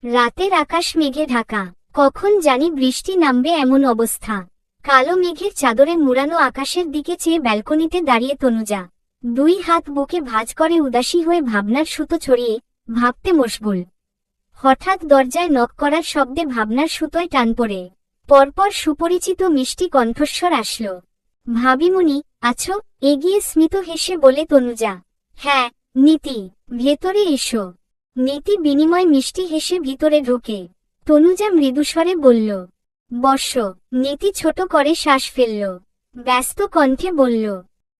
রাতের আকাশ মেঘে ঢাকা, কখন জানি বৃষ্টি নামবে এমন অবস্থা। কালো মেঘের চাদরে মুড়ানো আকাশের দিকে চেয়ে ব্যালকনিতে দাঁড়িয়ে তনুজা, দুই হাত বুকে ভাঁজ করে উদাসী হয়ে ভাবনার সুতো ছড়িয়ে ভাবতে মশগুল। হঠাৎ দরজায় নক করার শব্দে ভাবনার সুতোয় টান পড়ে পরপর সুপরিচিত মিষ্টি কণ্ঠস্বর আসল। ভাবিমুনি, আছো? এগিয়ে স্মিত হেসে বলে তনুজা। হ্যাঁ নীতি, ভেতরে এসো। নীতি বিনিময় মিষ্টি হেসে ভিতরে ঢোকে। তনুজা মৃদুস্বরে বলল, বসো। নীতি ছোট করে শ্বাস ফেলল, ব্যস্ত কণ্ঠে বলল,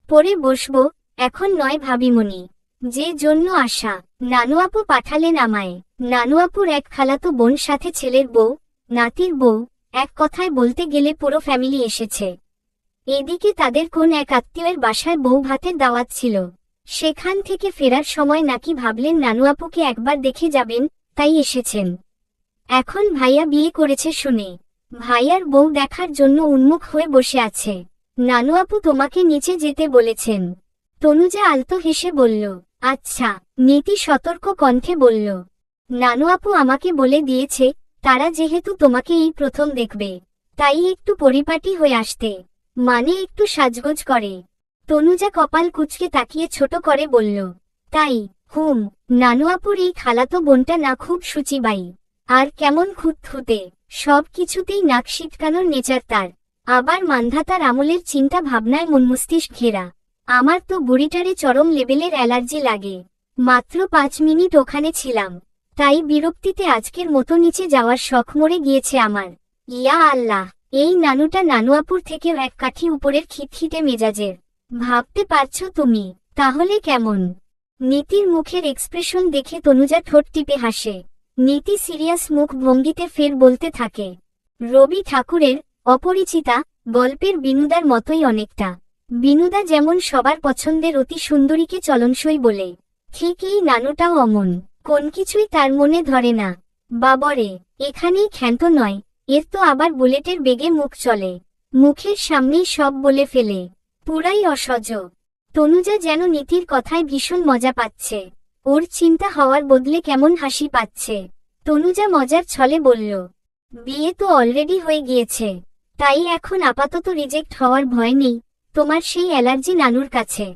পরে বসবো, এখন নয় ভাবিমনি। যে জন্য আসা, নানু আপু পাঠালেন আমায়। নানু আপুর এক খালাতো বোন, সাথে ছেলের বউ, নাতির বউ, এক কথায় বলতে গেলে পুরো ফ্যামিলি এসেছে। এদিকে তাদের কোন এক আত্মীয়ের বাসায় বউ ভাতের দাওয়াত ছিল। সেখান থেকে ফেরার সময় নাকি ভাবলেন নানু আপুকে একবার দেখে যাবেন, তাই এসেছেন। এখন ভাইয়া বিয়ে করেছে শুনে ভাইয়ার বউ দেখার জন্য উন্মুখ হয়ে বসে আছে। নানু আপু তোমাকে নিচে যেতে বলেছেন। তনুজা আলতো হেসে বলল, আচ্ছা। নীতি সতর্ক কণ্ঠে বলল, নানু আপু আমাকে বলে দিয়েছে তারা যেহেতু তোমাকে এই প্রথম দেখবে, তাই একটু পরিপাটি হয়ে আসতে, মানে একটু সাজগোজ করে। তনুজা কপাল কুঁচকে তাকিয়ে ছোট করে বলল, তাই? হুম। নানু আপুর এই খালাতো বোনটা না খুব শুচিবাই, আর কেমন খুঁতখুঁতে, সব কিছুতেই নাক সিটকানোর নেচার তার। আবার মান্ধাতার আমলের চিন্তা ভাবনায় মন মস্তিষ্ক ঘেরা। আমার তো বুড়িটারে চরম লেভেলের অ্যালার্জি লাগে। মাত্র 5 মিনিট ওখানে ছিলাম, তাই বিরক্তিতে আজকের মতো নিচে যাওয়ার শখ মরে গিয়েছে আমার। ইয়া আল্লাহ, এই নানুটা নানু আপুর থেকেও এক কাঠি উপরের খিটখিটে মেজাজের। ভাবতে পারছো তুমি? তাহলে কেমন? নীতির মুখের এক্সপ্রেশন দেখে তনুজা ঠোঁট টিপে হাসে। নীতি সিরিয়াস মুখ ভঙ্গিতে ফের বলতে থাকে, রবি ঠাকুরের অপরিচিতা গল্পের বিনুদার মতোই অনেকটা। বিনুদা যেমন সবার পছন্দের অতি সুন্দরীকে চলনসই বলে, ঠিক এই নানুটাও অমন, কোন কিছুই তার মনে ধরে না। বাবরে, এখানেই ক্ষান্ত নয়, এর তো আবার বুলেটের বেগে মুখ চলে, মুখের সামনেই সব বলে ফেলে, পুরাই অসহ্য। তনুজা যেন নীতির কথায় ভীষণ মজা পাচ্ছে, ওর চিন্তা হওয়ার বদলে কেমন হাসি পাচ্ছে। তনুজা মজার ছলে বলল, বিয়ে তো অলরেডি হয়ে গিয়েছে, তাই এখন আপাতত রিজেক্ট হওয়ার ভয় নেই তোমার সেই অ্যালার্জি নানুর কাছে।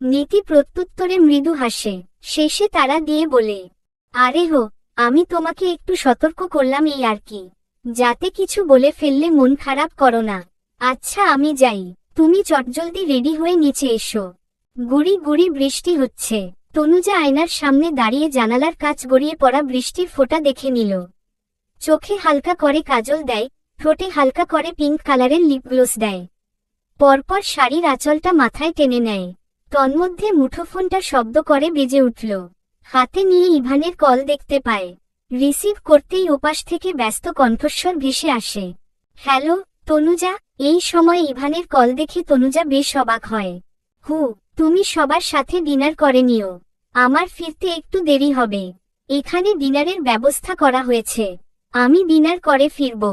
নীতি প্রত্যুত্তরে মৃদু হাসে, শেষে তারা দিয়ে বলে, আরে হো, আমি তোমাকে একটু সতর্ক করলাম এই আর কি, যাতে কিছু বলে ফেললে মন খারাপ করো না। আচ্ছা আমি যাই, তুমি চটজলদি রেডি হয়ে নিচে এসো। গুড়ি গুড়ি বৃষ্টি হচ্ছে। তনুজা আয়নার সামনে দাঁড়িয়ে জানালার কাচ গড়িয়ে পড়া বৃষ্টির ফোঁটা দেখে নিল। চোখে হালকা করে কাজল দেয়, ঠোঁটে হালকা করে পিঙ্ক কালারের লিপ গ্লোস দেয়। পরপর শাড়ির আঁচলটা মাথায় টেনে নেয়। তন্মধ্যে মুঠোফোনটা শব্দ করে বেজে উঠল। হাতে নিয়ে ইভানের কল দেখতে পায়। রিসিভ করতেই ওপাশ থেকে ব্যস্ত কণ্ঠস্বর ভেসে আসে, হ্যালো তনুজা। এই সময় ইভানের কল দেখে তনুজা বেশ অবাক হয়। তুমি সবার সাথে ডিনার করে নিও, আমার ফিরতে একটু দেরি হবে। এখানে ডিনারের ব্যবস্থা করা হয়েছে, আমি ডিনার করে ফিরব।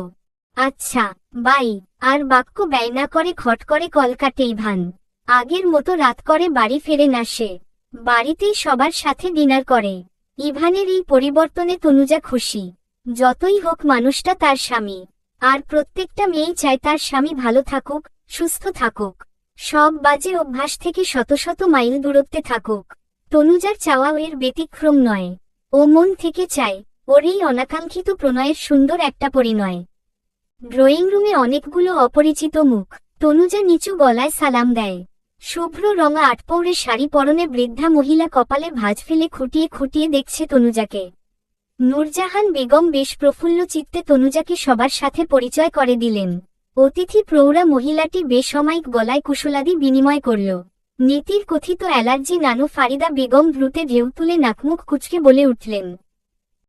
আচ্ছা বাই। আর বাক্য ব্যয় না করে খট করে কল কাটে ইভান। আগের মতো রাত করে বাড়ি ফেরে না সে, বাড়িতেই সবার সাথে ডিনার করে। ইভানের এই পরিবর্তনে তনুজা খুশি। যতই হোক মানুষটা তার স্বামী, আর প্রত্যেকটা মেয়েই চায় তার স্বামী ভালো থাকুক, সুস্থ থাকুক, সব বাজে অভ্যাস থেকে শত শত মাইল দূরত্বে থাকুক। তনুজার চাওয়াও এর ব্যতিক্রম নয়। ও মন থেকে চায় ওর এই অনাকাঙ্ক্ষিত প্রণয়ের সুন্দর একটা পরিণয়। ড্রয়িং রুমে অনেকগুলো অপরিচিত মুখ। তনুজা নিচু গলায় সালাম দেয়। শুভ্র রঙা আটপৌরে শাড়ি পরনে বৃদ্ধা মহিলা কপালে ভাঁজ ফেলে খুঁটিয়ে খুঁটিয়ে দেখছে তনুজাকে। নূরজাহান বেগম বেশ প্রফুল্ল চিত্তে তনুজাকে সবার সাথে পরিচয় করে দিলেন। অতিথি প্রৌঢ়া মহিলাটি বেসাময়িক গলায় কুশলাদি বিনিময় করল। নীতির কথিত অ্যালার্জি নানু ফারিদা বেগম দ্রুতে ঢেউ তুলে নাকমুখ কুঁচকে বলে উঠলেন,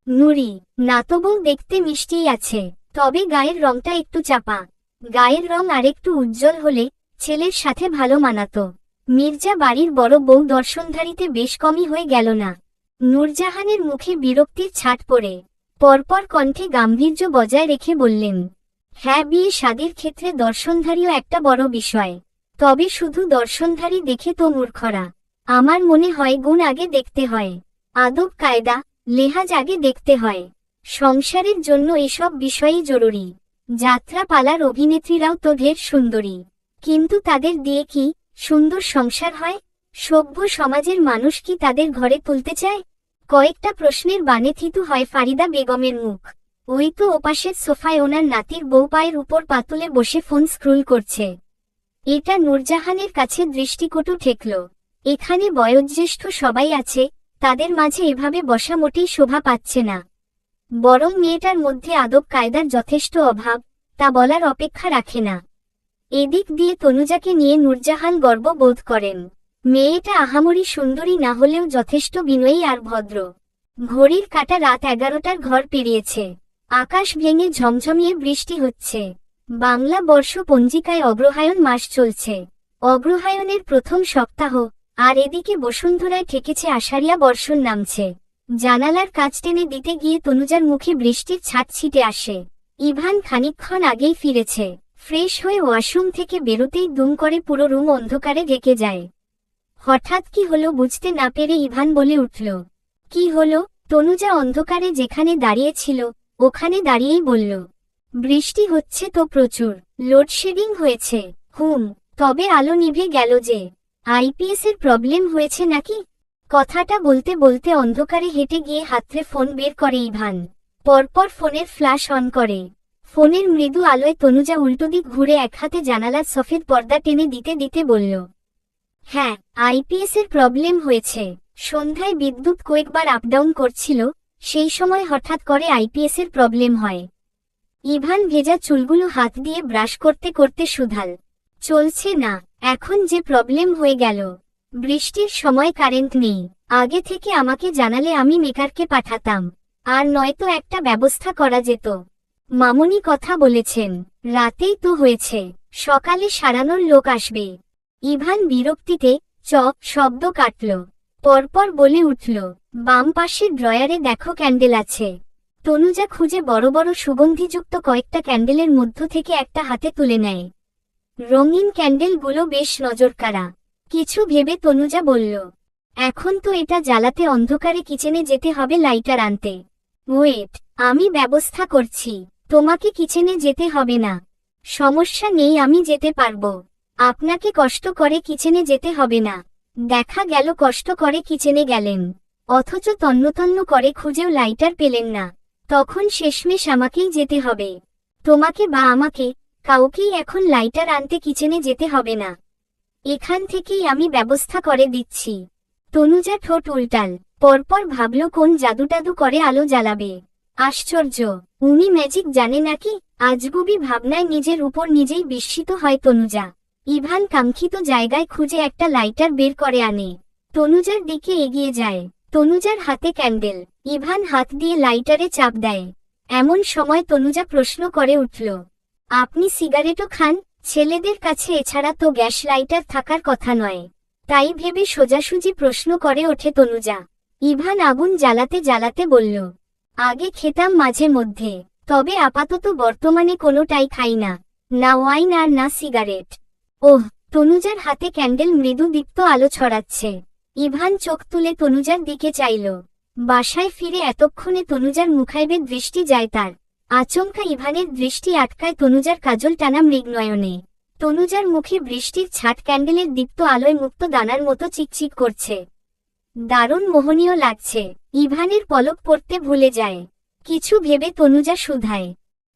নুরি, নাতবউ দেখতে মিষ্টিই আছে, তবে গায়ের রংটা একটু চাপা। গায়ের রং আরেকটু উজ্জ্বল হলে ছেলের সাথে ভালো মানাতো। মির্জা বাড়ির বড় বউ দর্শনধারীতে বেশ কমই হয়ে গেল না। নূরজাহানের মুখে বিরক্তির ছাট পড়ে পরপর কণ্ঠে গাম্ভীর্য বজায় রেখে বললেন, হ্যাঁ বিয়ে শাদীর ক্ষেত্রে দর্শনধারীও একটা বড় বিষয়, তবে শুধু দর্শনধারী দেখে তো মূর্খরা। আমার মনে হয় গুণ আগে দেখতে হয়, আদব কায়দা লেহাজ আগে দেখতে হয়। সংসারের জন্য এসব বিষয়ই জরুরি। যাত্রাপালার অভিনেত্রীরাও তো ঢের সুন্দরী, কিন্তু তাদের দিয়ে কি সুন্দর সংসার হয়? সভ্য সমাজের মানুষ কি তাদের ঘরে তুলতে চায়? কয়েকটা প্রশ্নের বানে থিতু হয় ফারিদা বেগমের মুখ। ওই তো ওপাশের সোফায় ওনার নাতির বউ পায়ের উপর পাতুলে বসে ফোন স্ক্রোল করছে। এটা নূরজাহানের কাছে দৃষ্টিকটু ঠেকল। এখানে বয়োজ্যেষ্ঠ সবাই আছে, তাদের মাঝে এভাবে বসা মোটেই শোভা পাচ্ছে না। বরং মেয়েটার মধ্যে আদব কায়দার যথেষ্ট অভাব, তা বলার অপেক্ষা রাখে না। এদিক দিয়ে তনুজাকে নিয়ে নূরজাহান গর্ব বোধ করেন। মেয়েটা আহামরি সুন্দরী না হলেও যথেষ্ট বিনয়ী আর ভদ্র। ঘড়ির কাঁটা রাত 11টার ঘর পেরিয়েছে। আকাশ ভেঙে ঝমঝমিয়ে বৃষ্টি হচ্ছে। বাংলা বর্ষ পঞ্জিকায় অগ্রহায়ণ মাস চলছে। অগ্রহায়ণের প্রথম সপ্তাহ, আর এদিকে বসুন্ধরায় ঠেকেছে আষাঢ়িয়া বর্ষণ নামছে। জানালার কাচ টেনে দিতে গিয়ে তনুজার মুখে বৃষ্টির ছাট ছিটে আসে। ইভান খানিকক্ষণ আগেই ফিরেছে। ফ্রেশ হয়ে ওয়াশরুম থেকে বেরোতেই দুম করে পুরো রুম অন্ধকারে ঢেকে যায়। হঠাৎ কি হলো বুঝতে না পেরে ইভান বলে উঠল, কি হলো? তনুজা অন্ধকারে যেখানে দাঁড়িয়েছিল ওখানে দাঁড়িয়েই বলল, বৃষ্টি হচ্ছে তো প্রচুর। লোডশেডিং হয়েছে। তবে আলো নিভে গেল যে। আইপিএসের প্রবলেম হয়েছে নাকি? কথাটা বলতে বলতে অন্ধকারে হেঁটে গিয়ে হাতড়ে ফোন বের করে ইভান। পরপর ফোনের ফ্ল্যাশ অন করে। ফোনের মৃদু আলোয় তনুজা উল্টোদিক ঘুরে এক হাতে জানালার সফেদ পর্দা টেনে দিতে দিতে বলল, হ্যাঁ, আইপিএসের প্রবলেম হয়েছে। সন্ধ্যায় বিদ্যুৎ কয়েকবার আপডাউন করছিল, সেই সময় হঠাৎ করে আইপিএসের প্রবলেম হয়। ইভান ভেজা চুলগুলো হাত দিয়ে ব্রাশ করতে করতে শুধাল, চলছে না। এখন যে প্রবলেম হয়ে গেল। বৃষ্টির সময় কারেন্ট নেই। আগে থেকে আমাকে জানালে আমি মেকারকে পাঠাতাম, আর নয়তো একটা ব্যবস্থা করা যেত। মামুনি কথা বলেছেন, রাতেই তো হয়েছে, সকালে সারানোর লোক আসবে। ইভান বিরক্তিতে শব্দ কাটল। পরপর বলে উঠল, বাম পাশের ড্রয়ারে দেখো ক্যান্ডেল আছে। তনুজা খুঁজে বড় বড় সুগন্ধিযুক্ত কয়েকটা ক্যান্ডেলের মধ্য থেকে একটা হাতে তুলে নেয়। রঙিন ক্যান্ডেলগুলো বেশ নজরকাড়া। কিছু ভেবে তনুজা বলল, এখন তো এটা জ্বালাতে অন্ধকারে কিচেনে যেতে হবে লাইটার আনতে। ওয়েট, আমি ব্যবস্থা করছি। তোমাকে কিচেনে যেতে হবে না। সমস্যা নেই, আমি যেতে পারবো। আপনাকে কষ্ট করে কিচেনে যেতে হবে না। দেখা গেল কষ্ট করে কিচেনে গেলেন, অথচ তন্নতন্ন করে খুঁজেও লাইটার পেলেন না। তখন শেষমেশ আমাকেই যেতে হবে। তোমাকে বা আমাকে, কাউকেই এখন লাইটার আনতে কিচেনে যেতে হবে না। এখান থেকেই আমি ব্যবস্থা করে দিচ্ছি। তনুজা ঠোঁট উল্টাল। পরপর ভাবল কোন জাদুটাদু করে আলো জ্বালাবে। আশ্চর্য, উনি ম্যাজিক জানে নাকি? আজগুবি ভাবনায় নিজের উপর নিজেই বিস্মিত হয় তনুজা। ইভান কাঙ্ক্ষিত জায়গায় খুঁজে একটা লাইটার বের করে আনে। তনুজার দিকে এগিয়ে যায়। তনুজার হাতে ক্যান্ডেল। ইভান হাত দিয়ে লাইটারে চাপ দেয়। এমন সময় তনুজা প্রশ্ন করে উঠল, আপনি সিগারেটও খান? ছেলেদের কাছে এছাড়া তো গ্যাস লাইটার থাকার কথা নয়। তাই ভেবে সোজাসুজি প্রশ্ন করে ওঠে তনুজা। ইভান আগুন জ্বালাতে জ্বালাতে বলল, আগে খেতাম মাঝে মধ্যে, তবে আপাতত বর্তমানে কোনোটাই খাই না। না ওয়াইন আর না সিগারেট। ওহ। তনুজার হাতে ক্যান্ডেল মৃদু দীপ্ত আলো ছড়াচ্ছে। ইভান চোখ তুলে তনুজার দিকে চাইল। বাসায় ফিরে এতক্ষণে তনুজার মুখাইবে দৃষ্টি যায় তার। আচমকা ইভানের দৃষ্টি আটকায় তনুজার কাজল টানা মৃগনয়নে। তনুজার মুখে বৃষ্টির ছাট ক্যান্ডেলের দীপ্ত আলোয় মুক্ত দানার মতো চিকচিক করছে। দারুণ মোহনীয় লাগছে। ইভানের পলক পড়তে ভুলে যায়। কিছু ভেবে তনুজা শুধায়,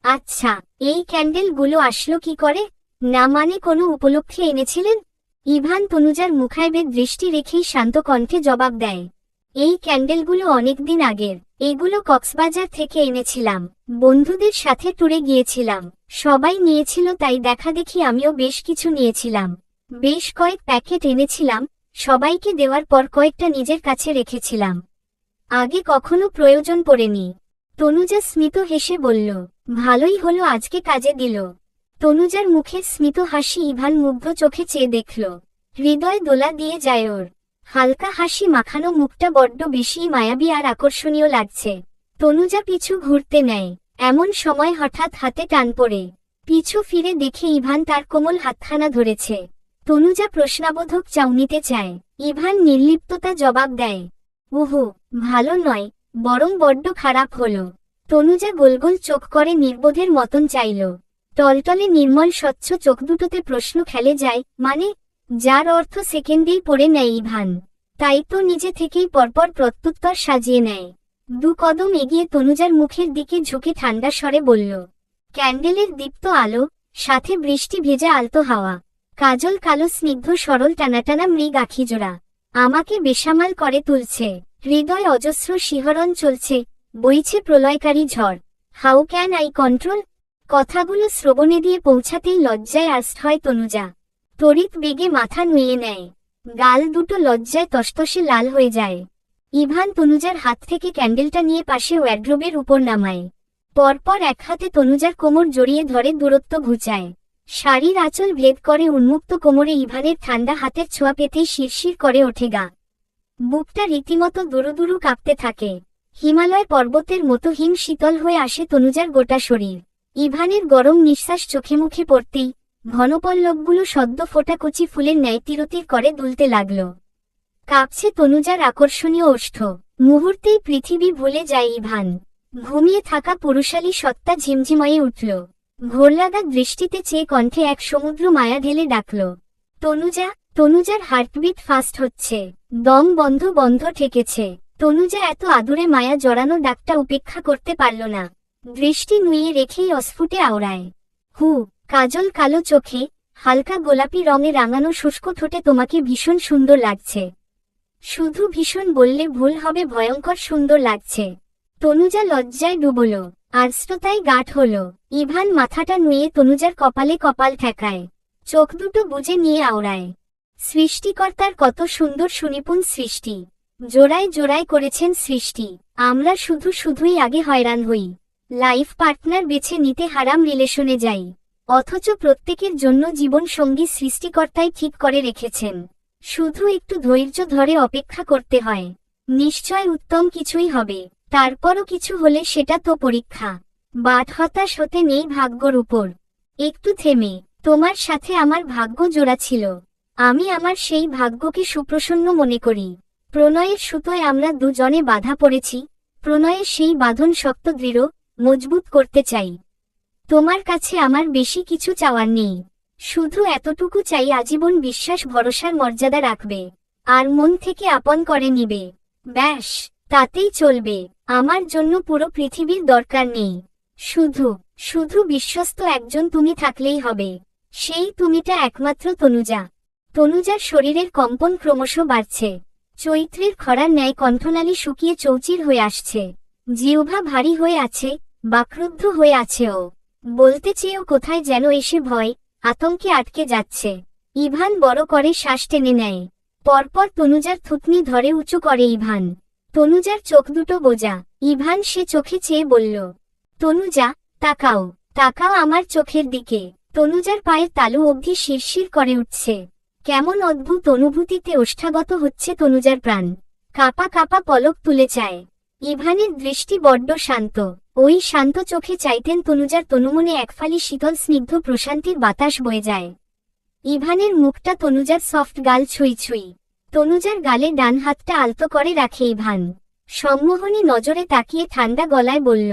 আচ্ছা, এই ক্যান্ডেলগুলো আসলো কি করে? না মানে কোনো উপলক্ষে এনেছিলেন? ইভান তনুজার মুখাইবে দৃষ্টি রেখেই শান্ত কণ্ঠে জবাব দেয়, এই ক্যান্ডেলগুলো অনেকদিন আগের। এগুলো কক্সবাজার থেকে এনেছিলাম। বন্ধুদের সাথে ট্যুরে গিয়েছিলাম, সবাই নিয়েছিল তাই দেখাদেখি আমিও বেশ কিছু নিয়েছিলাম। বেশ কয়েক প্যাকেট এনেছিলাম, সবাইকে দেওয়ার পর কয়েকটা নিজের কাছে রেখেছিলাম। আগে কখনো প্রয়োজন পড়েনি। তনুজা স্মিত হেসে বলল, ভালোই হলো আজকে কাজে দিল। তনুজার মুখে স্মিত হাসি ইভান মুগ্ধ চোখে চেয়ে দেখল। হৃদয় দোলা দিয়ে যায় ওর। হালকা হাসি মাখানো মুখটা বড্ড বেশি মায়াবী আর আকর্ষণীয় লাগছে। তনুজা পিছু ঘুরতে নেয়। এমন সময় হঠাৎ হাতে টান পড়ে। পিছু ফিরে দেখে ইভান তার কোমল হাতখানা ধরেছে। তনুজা প্রশ্নাবোধক চাউনিতে চায়। ইভান নির্লিপ্ততা জবাব দেয়, উহু, ভালো নয়, বরং বড্ড খারাপ হলো। তনুজা গোলগোল চোখ করে নির্বোধের মতন চাইল। টলটলে নির্মল স্বচ্ছ চোখ দুটোতে প্রশ্ন খেলে যায়, মানে? যার অর্থ সেকেন্ডেই পড়ে নেয় ইভান। তাই তো নিজে থেকেই পরপর প্রত্যুত্তর সাজিয়ে নেয়। 2 কদম এগিয়ে তনুজার মুখের দিকে ঝুঁকে ঠান্ডা স্বরে বলল, ক্যান্ডেলের দীপ্ত আলো, সাথে বৃষ্টি ভেজা আলতো হাওয়া, কাজল কালো স্নিগ্ধ সরল টানাটানা মৃগ আখিজোড়া আমাকে বেসামাল করে তুলছে। হৃদয় অজস্র শিহরণ চলছে, বইছে প্রলয়কারী ঝড়। How can I control? কথাগুলো শ্রবণে দিয়ে পৌঁছাতেই লজ্জায় আস্ত হয় তনুজা। তড়িৎ বেগে মাথা নুইয়ে নেয়। গাল দুটো লজ্জায় তসতসে লাল হয়ে যায়। ইভান তনুজার হাত থেকে ক্যান্ডেলটা নিয়ে পাশে ওয়ার্ড্রোবের উপর নামায়। পরপর এক হাতে তনুজার কোমর জড়িয়ে ধরে দূরত্ব ঘুচায়। শাড়ির আঁচল ভেদ করে উন্মুক্ত কোমরে ইভানের ঠান্ডা হাতের ছোঁয়া পেতেই শিরশির করে ওঠে গা। বুকটা রীতিমতো দুরুদুরু কাঁপতে থাকে। হিমালয় পর্বতের মতো হিম শীতল হয়ে আসে তনুজার গোটা শরীর। ইভানের গরম নিঃশ্বাস চোখে মুখে পড়তেই ঘনপল্লবগুলো সদ্য ফোটা কচি ফুলের ন্যায় তিরতির করে দুলতে লাগল। কাঁপছে তনুজার আকর্ষণীয় ওষ্ঠ। মুহূর্তেই পৃথিবী ভুলে যায় ইভান। ঘুমিয়ে থাকা পুরুষালী সত্তা ঝিমঝিময়ে উঠল। ঘোরলাগা দৃষ্টিতে চেয়ে কণ্ঠে এক সমুদ্র মায়া ঢেলে ডাকল, তনুজা। তনুজার হার্টবিট ফাস্ট হচ্ছে। দম বন্ধ বন্ধ ঠেকেছে। তনুজা এত আদুরে মায়া জড়ানো ডাকটা উপেক্ষা করতে পারল না। দৃষ্টি নুইয়ে রেখেই অস্ফুটে আওড়ায়, হু। কাজল কালো চোখে, হালকা গোলাপি রঙে রাঙানো শুষ্ক ঠোঁটে তোমাকে ভীষণ সুন্দর লাগছে। শুধু ভীষণ বললে ভুল হবে, ভয়ঙ্কর সুন্দর লাগছে। তনুজা লজ্জায় ডুবল, আর্দ্রতায় গাঢ় হল। ইভান মাথাটা নুয়ে তনুজার কপালে কপাল ঠেকায়। চোখ দুটো বুজে নিয়ে আওড়ায়, সৃষ্টিকর্তার কত সুন্দর সুনিপুণ সৃষ্টি। জোড়ায় জোড়ায় করেছেন সৃষ্টি। আমরা শুধুই আগে হয়রান হই। লাইফ পার্টনার বেছে নিতে হারাম রিলেশনে যাই, অথচ প্রত্যেকের জন্য জীবন সঙ্গী সৃষ্টিকর্তাই ঠিক করে রেখেছেন। শুধু একটু ধৈর্য ধরে অপেক্ষা করতে হয়। নিশ্চয় উত্তম কিছুই হবে। তারপরও কিছু হলে সেটা তো পরীক্ষা। বাট হতাশ হতে নেই ভাগ্যর উপর। একটু থেমে, তোমার সাথে আমার ভাগ্য জোড়া ছিল। আমি আমার সেই ভাগ্যকে সুপ্রসন্ন মনে করি। প্রণয়ের সুতোয় আমরা দুজনে বাধা পড়েছি। প্রণয়ের সেই বাঁধন শক্ত দৃঢ় মজবুত করতে চাই। তোমার কাছে আমার বেশি কিছু চাওয়ার নেই। শুধু এতটুকু চাই, আজীবন বিশ্বাস ভরসার মর্যাদা রাখবে, আর মন থেকে আপন করে নিবে। ব্যাস, তাতেই চলবে। আমার জন্য পুরো পৃথিবীর দরকার নেই। শুধু বিশ্বস্ত একজন তুমি থাকলেই হবে। সেই তুমিটা একমাত্র তনুজা। তনুজার শরীরের কম্পন ক্রমশ বাড়ছে। চৈত্রের খরার ন্যায় কণ্ঠনালী শুকিয়ে চৌচির হয়ে আসছে। জিহ্বা ভারী হয়ে আছে, বাকরুদ্ধ হয়ে আছে ও। বলতে চেয়েও কোথায় যেন এসে ভয় আতঙ্কে আটকে যাচ্ছে। ইভান বড় করে শ্বাস টেনে নেয়। পরপর তনুজার থুতনি ধরে উঁচু করে ইভান। তনুজার চোখ দুটো বোজা। ইভান সে চোখে চেয়ে বলল, তনুজা, তাকাও, তাকাও আমার চোখের দিকে। তনুজার পায়ের তালু অবধি শিরশির করে উঠছে। কেমন অদ্ভুত অনুভূতিতে ওষ্ঠাগত হচ্ছে তনুজার প্রাণ। কাপা কাপা পলক তুলে চায়। ইভানের দৃষ্টি বড্ড শান্ত। ওই শান্ত চোখে চাইতেন তনুজার তনুমনে একফালি শীতল স্নিগ্ধ প্রশান্তির বাতাস বয়ে যায়। ইভানের মুখটা তনুজার সফট গাল ছুঁই ছুঁই। তনুজার গালে ডান হাতটা আলতো করে রাখে ইভান। সম্মোহনী নজরে তাকিয়ে ঠান্ডা গলায় বলল,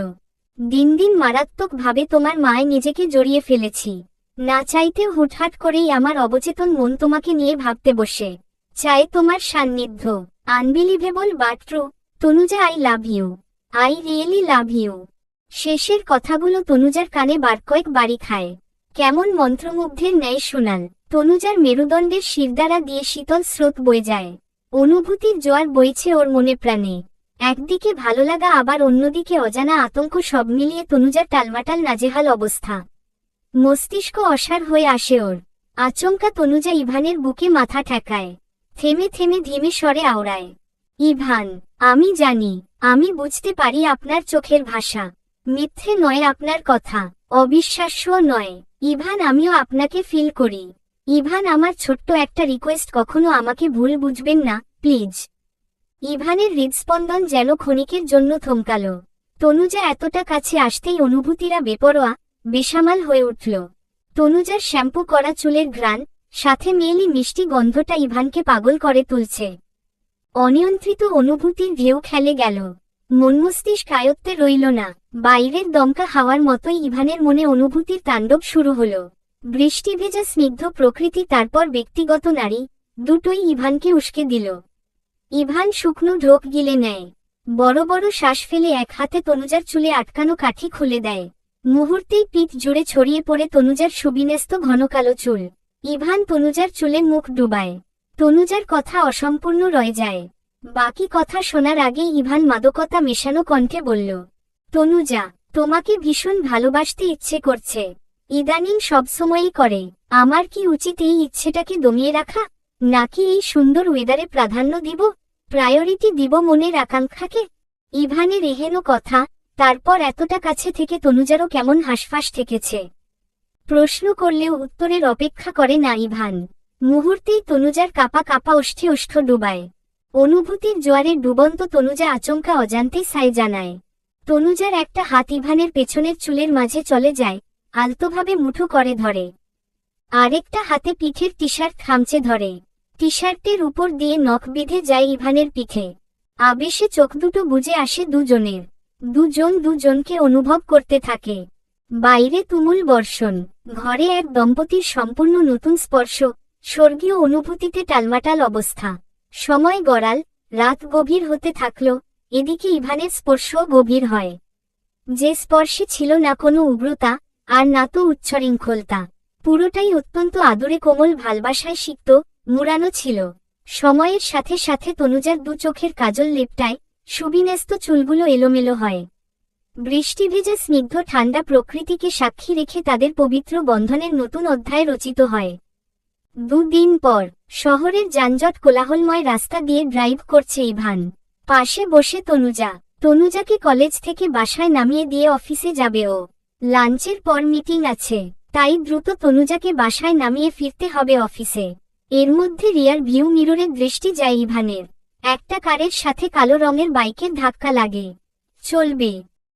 দিন দিন মারাত্মকভাবে তোমার মায় নিজেকে জড়িয়ে ফেলেছি। না চাইতেও হুটহাট করেই আমার অবচেতন মন তোমাকে নিয়ে ভাবতে বসে। চাই তোমার সান্নিধ্য। Unbelievable but true, Tanuja, I love you. I really love you. শেষের কথাগুলো তনুজার কানে বারকয়েক বাড়ি খায়। কেমন মন্ত্রমুগ্ধের ন্যায় শোনাল। তনুজার মেরুদণ্ডের শিরদাঁড়া দিয়ে শীতল স্রোত বয়ে যায়। অনুভূতির জোয়ার বইছে ওর মনে প্রাণে। একদিকে ভালোলাগা, আবার অন্যদিকে অজানা আতঙ্ক, সব মিলিয়ে তনুজার টালমাটাল নাজেহাল অবস্থা। মস্তিষ্ক অসাড় হয়ে আসে ওর। আচমকা তনুজা ইভানের বুকে মাথা ঠেকায়। থেমে থেমে ধীমে স্বরে আওড়ায়, ইভান, আমি জানি, আমি বুঝতে পারি আপনার চোখের ভাষা। মিথ্যে নয় আপনার কথা, অবিশ্বাস্য নয়। ইভান, আমিও আপনাকে ফিল করি। ইভান, আমার ছোট্ট একটা রিকোয়েস্ট, কখনো আমাকে ভুল বুঝবেন না, প্লিজ। ইভানের হৃদস্পন্দন যেন ক্ষণিকের জন্য থমকাল। তনুজা এতটা কাছে আসতেই অনুভূতিরা বেপরোয়া বেসামাল হয়ে উঠল। তনুজার শ্যাম্পু করা চুলের ঘ্রাণ, সাথে মেয়েলি মিষ্টি গন্ধটা ইভানকে পাগল করে তুলছে। অনিয়ন্ত্রিত অনুভূতির ঢেউ খেলে গেল। মন মস্তিষ্ক আয়ত্তে রইল না। বাইরের দমকা হাওয়ার মতোই ইভানের মনে অনুভূতির তাণ্ডব শুরু হলো। বৃষ্টি ভেজা স্নিগ্ধ প্রকৃতি, তারপর ব্যক্তিগত নারী, দুটোই ইভানকে উস্কে দিল। ইভান শুকনো ঢোক গিলে নেয়, বড় বড় শ্বাস ফেলে এক হাতে তনুজার চুলে আটকানো কাঠি খুলে দেয়। মুহূর্তেই পিঠ জুড়ে ছড়িয়ে পড়ে তনুজার সুবিন্যস্ত ঘন কালো চুল। ইভান তনুজার চুলে মুখ ডুবায়। তনুজার কথা অসম্পূর্ণ রয়ে যায়। বাকি কথা শোনার আগেই ইভান মাদকতা মেশানো কণ্ঠে বলল, তনুজা, তোমাকে ভীষণ ভালোবাসতে ইচ্ছে করছে। ইদানিং সবসময়ই করে। আমার কি উচিত এই ইচ্ছেটাকে দমিয়ে রাখা, নাকি এই সুন্দর ওয়েদারে প্রাধান্য দিব, প্রায়োরিটি দিব মনের আকাঙ্ক্ষাকে? ইভানের এহেন কথা, তারপর এতটা কাছে থেকে তনুজারও কেমন হাঁসফাঁস ঠেকেছে। প্রশ্ন করলেও উত্তরের অপেক্ষা করে না ইভান। মুহূর্তেই তনুজার কাপা কাপা ওষ্ঠে ওষ্ঠ ডুবায়। অনুভূতির জোয়ারে ডুবন্ত তনুজা আচমকা অজান্তেই সাই জানায়। তনুজার একটা হাত ইভানের পেছনের চুলের মাঝে চলে যায়, আলতোভাবে মুঠো করে ধরে। আরেকটা হাতে পিঠের টি-শার্ট খামচে ধরে। টি-শার্টের উপর দিয়ে নখ বিঁধে যায় ইভানের পিঠে। আবেশে চোখ দুটো বুজে আসে দুজনের। দুজনকে অনুভব করতে থাকে। বাইরে তুমুল বর্ষণ, ঘরে এক দম্পতির সম্পূর্ণ নতুন স্পর্শ, স্বর্গীয় অনুভূতিতে টালমাটাল অবস্থা। সময় গড়াল, রাত গভীর হতে থাকল, এদিকে ইভানের স্পর্শও গভীর হয়। যে স্পর্শে ছিল না কোনো উগ্রতা, আর না তো উচ্ছৃঙ্খলতা। পুরোটাই অত্যন্ত আদরে কোমল ভালবাসায় সিক্ত, মুড়ানো ছিল। সময়ের সাথে সাথে তনুজার দু চোখের কাজল লেপটায়, সুবিন্যস্ত চুলগুলো এলোমেলো হয়। বৃষ্টি ভেজা স্নিগ্ধ ঠান্ডা প্রকৃতিকে সাক্ষী রেখে তাদের পবিত্র বন্ধনের নতুন অধ্যায় রচিত হয়। দুদিন পর শহরের যানজট কোলাহলময় রাস্তা দিয়ে ড্রাইভ করছে ইভান। পাশে বসে তনুজা। তনুজাকে কলেজ থেকে বাসায় নামিয়ে দিয়ে অফিসে যাবে ও। লাঞ্চের পর মিটিং আছে, তাই দ্রুত তনুজাকে বাসায় নামিয়ে ফিরতে হবে অফিসে। এর মধ্যে রিয়ার ভিউ মিররে দৃষ্টি যায় ইভানের। একটা কারের সাথে কালো রঙের বাইকের ধাক্কা লাগে। চলবে।